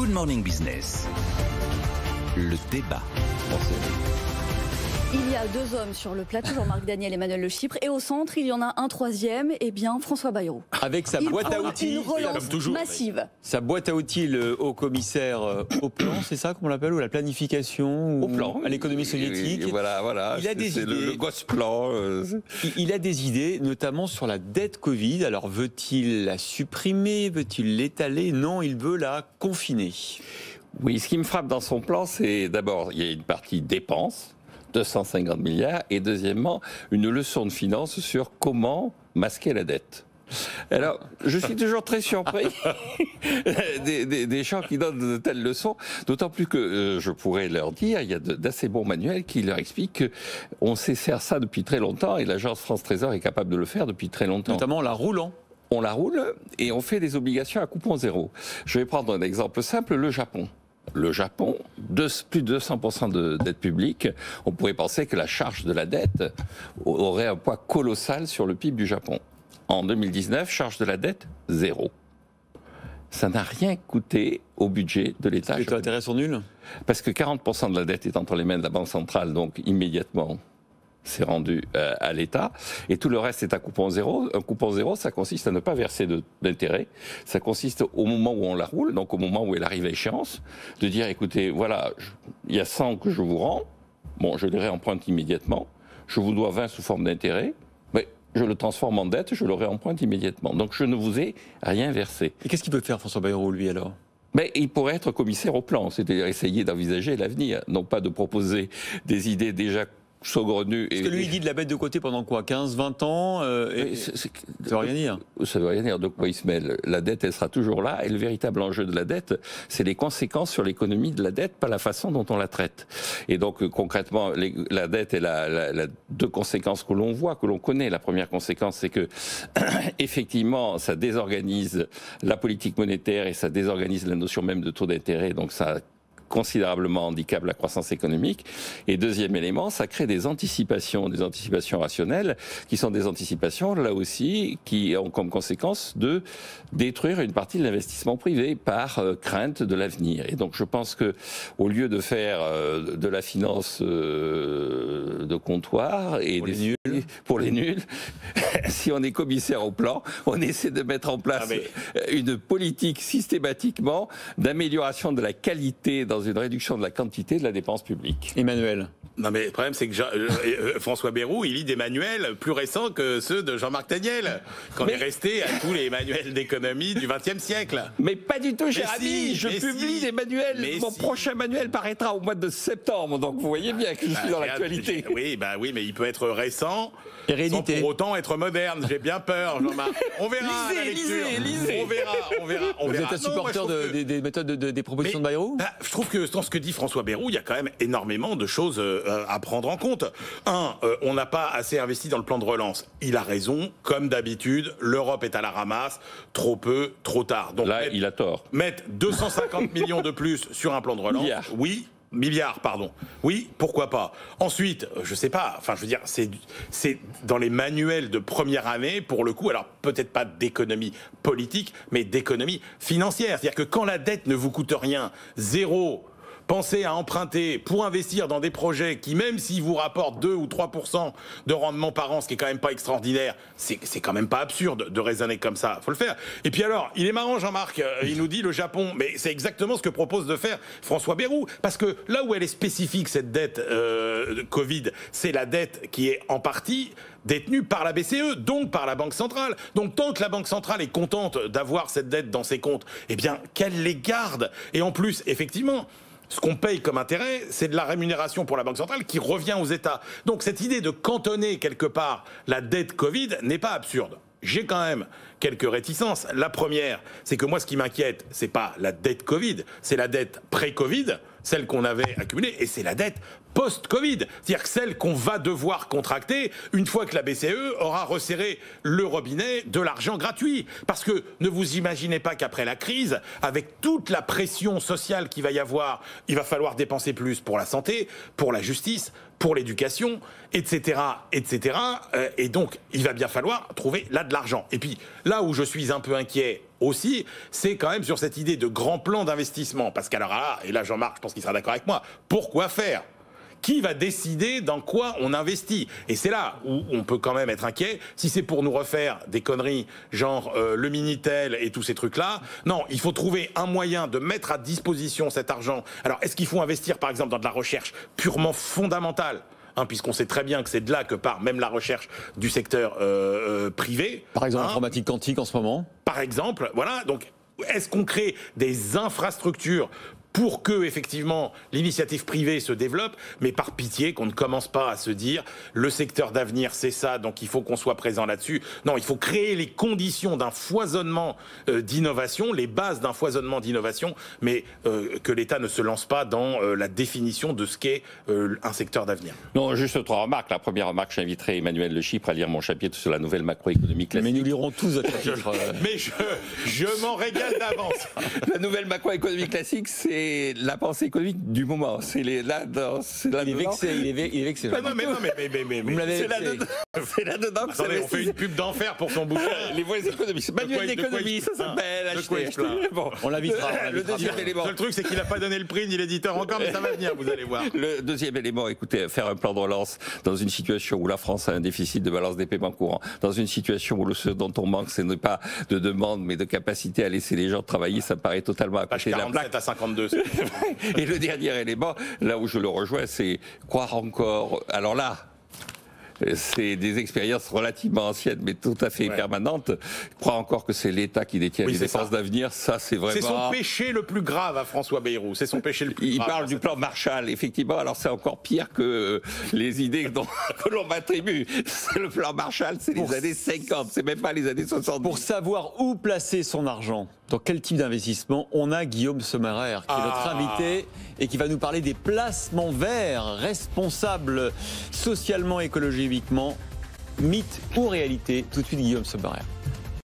Good Morning Business. Le débat. Il y a deux hommes sur le plateau, Jean-Marc Daniel et Emmanuel Le Chypre, et au centre, il y en a un troisième, François Bayrou. Avec sa boîte à outils, une relance massive. Sa boîte à outils, le haut commissaire au plan, c'est ça qu'on l'appelle, ou la planification, au plan, à l'économie soviétique. Voilà. Il a des idées. Le gosse plan. Il a des idées, notamment sur la dette Covid. Alors veut-il la supprimer? Veut-il l'étaler? Non, il veut la confiner. Oui, ce qui me frappe dans son plan, c'est d'abord, il y a une partie dépenses, 250 milliards, et deuxièmement, une leçon de finance sur comment masquer la dette. Alors, je suis toujours très surpris des gens qui donnent de telles leçons, d'autant plus que je pourrais leur dire, il y a d'assez bons manuels qui leur expliquent qu'on sait faire ça depuis très longtemps, et l'agence France Trésor est capable de le faire depuis très longtemps. Notamment en la roulant. On la roule et on fait des obligations à coupon zéro. Je vais prendre un exemple simple, le Japon. Le Japon, plus de 200% de dette publique, on pourrait penser que la charge de la dette aurait un poids colossal sur le PIB du Japon. En 2019, charge de la dette, 0. Ça n'a rien coûté au budget de l'État. Les taux d'intérêt sont nuls ? Parce que 40% de la dette est entre les mains de la Banque centrale, donc immédiatement, c'est rendu à l'État, et tout le reste est à coupon zéro. Un coupon zéro, ça consiste à ne pas verser d'intérêt. Ça consiste au moment où on la roule, donc au moment où elle arrive à échéance, de dire, écoutez, voilà, il y a 100 que je vous rends, bon, je les réemprunte immédiatement, je vous dois 20 sous forme d'intérêt, mais je le transforme en dette, je le réemprunte immédiatement. Donc je ne vous ai rien versé. Et qu'est-ce qu'il peut faire, François Bayrou, lui, alors ? Mais il pourrait être commissaire au plan, c'est-à-dire essayer d'envisager l'avenir, non pas de proposer des idées déjà saugrenu. Parce que lui, il dit de la mettre de côté pendant quoi, 15, 20 ans ça veut rien dire. Ça veut rien dire. De quoi il se mêle? La dette, elle sera toujours là. Et le véritable enjeu de la dette, c'est les conséquences sur l'économie de la dette, pas la façon dont on la traite. Et donc, concrètement, la dette, elle a deux conséquences que l'on voit, que l'on connaît. La première conséquence, c'est que, effectivement, ça désorganise la politique monétaire et ça désorganise la notion même de taux d'intérêt. Donc, ça considérablement handicape la croissance économique. Et deuxième élément, ça crée des anticipations rationnelles, qui sont des anticipations, là aussi, qui ont comme conséquence de détruire une partie de l'investissement privé par crainte de l'avenir. Et donc je pense que au lieu de faire de la finance de comptoir et pour les nuls, si on est commissaire au plan, on essaie de mettre en place une politique systématiquement d'amélioration de la qualité dans une réduction de la quantité de la dépense publique. Emmanuel. Non mais le problème c'est que François Bayrou, il lit des manuels plus récents que ceux de Jean-Marc Daniel, qu'on est resté à tous les manuels d'économie du XXe siècle. Mais pas du tout, cher ami, je publie des manuels. Mon prochain manuel paraîtra au mois de septembre, donc vous voyez bien que je suis dans l'actualité. Oui, mais il peut être récent, Hérédité. sans pour autant être moderne. J'ai bien peur, Jean-Marc. On verra à la lecture. Lisez. On verra. Vous êtes un supporter des méthodes des propositions de Bayrou? Je trouve que dans ce que dit François Bayrou, il y a quand même énormément de choses à prendre en compte. On n'a pas assez investi dans le plan de relance. Il a raison, comme d'habitude, l'Europe est à la ramasse, trop peu, trop tard. Donc là, il a tort. Mettre 250 millions de plus sur un plan de relance, milliards, pardon. Oui, pourquoi pas. Ensuite, je sais pas, enfin je veux dire, c'est dans les manuels de première année, pour le coup, alors peut-être pas d'économie politique, mais d'économie financière. C'est-à-dire que quand la dette ne vous coûte rien, zéro, pensez à emprunter pour investir dans des projets qui, même s'ils vous rapportent 2 ou 3% de rendement par an, ce qui est quand même pas extraordinaire, c'est quand même pas absurde de raisonner comme ça. Faut le faire. Et puis alors, il est marrant, Jean-Marc, il nous dit le Japon, mais c'est exactement ce que propose de faire François Bayrou. Parce que là où elle est spécifique, cette dette Covid, c'est la dette qui est en partie détenue par la BCE, donc par la Banque centrale. Donc tant que la Banque centrale est contente d'avoir cette dette dans ses comptes, eh bien qu'elle les garde. Et en plus, effectivement, ce qu'on paye comme intérêt, c'est de la rémunération pour la Banque centrale qui revient aux États. Donc cette idée de cantonner quelque part la dette Covid n'est pas absurde. J'ai quand même quelques réticences. La première, c'est que moi, ce qui m'inquiète, c'est pas la dette Covid, c'est la dette pré-Covid, celle qu'on avait accumulée, et c'est la dette post-Covid, c'est-à-dire celle qu'on va devoir contracter une fois que la BCE aura resserré le robinet de l'argent gratuit. Parce que ne vous imaginez pas qu'après la crise, avec toute la pression sociale qu'il va y avoir, il va falloir dépenser plus pour la santé, pour la justice, pour l'éducation, etc., etc. Et donc, il va bien falloir trouver là de l'argent. Et puis, là où je suis un peu inquiet aussi, c'est quand même sur cette idée de grand plan d'investissement. Parce qu'alors là, et là Jean-Marc, je pense qu'il sera d'accord avec moi, pourquoi faire ? Qui va décider dans quoi on investit? Et c'est là où on peut quand même être inquiet. Si c'est pour nous refaire des conneries, genre le Minitel et tous ces trucs-là, non, il faut trouver un moyen de mettre à disposition cet argent. Alors, est-ce qu'il faut investir, par exemple, dans de la recherche purement fondamentale, puisqu'on sait très bien que c'est de là que part même la recherche du secteur privé. Par exemple, l'informatique quantique en ce moment. Par exemple, voilà. Donc, est-ce qu'on crée des infrastructures pour que, effectivement, l'initiative privée se développe, mais par pitié qu'on ne commence pas à se dire le secteur d'avenir, c'est ça, donc il faut qu'on soit présent là-dessus. Non, il faut créer les conditions d'un foisonnement d'innovation, les bases d'un foisonnement d'innovation, mais que l'État ne se lance pas dans la définition de ce qu'est un secteur d'avenir. Non, juste 3 remarques. La première remarque, j'inviterai Emmanuel Le Chypre à lire mon chapitre sur la nouvelle macroéconomie classique. Mais nous lirons tous votre chapitre. Mais je m'en régale d'avance. La nouvelle macroéconomie classique, c'est la pensée économique du moment. C'est là-dedans. Il est vexé. Non, mais vous me l'avez c'est là-dedans que attendez, on fait une pub d'enfer pour son bouquin. Les voies économiques. Manuel d'économie, ça s'appelle. Bon, on l'invitera. Le deuxième élément. Le truc, c'est qu'il n'a pas donné le prix ni l'éditeur encore, mais ça va venir, vous allez voir. Le deuxième élément, écoutez, faire un plan de relance dans une situation où la France a un déficit de balance des paiements courants, dans une situation où ce dont on manque, ce n'est pas de demande, mais de capacité à laisser les gens travailler, ça paraît totalement à côté de la plaque. À 52. Et le dernier élément, là où je le rejoins, c'est croire encore. Alors là, c'est des expériences relativement anciennes, mais tout à fait permanentes. Croire encore que c'est l'État qui détient les dépenses d'avenir, ça c'est vraiment... C'est son péché le plus grave à François Bayrou. C'est son péché le plus grave. Il parle du plan Marshall, effectivement. Alors c'est encore pire que les idées que l'on m'attribue. C'est le plan Marshall, c'est les années 50, c'est même pas les années 60. Pour savoir où placer son argent, dans quel type d'investissement, on a Guillaume Sommerer, qui est notre invité et qui va nous parler des placements verts, responsables socialement, écologiquement, mythe ou réalité. Tout de suite, Guillaume Sommerer.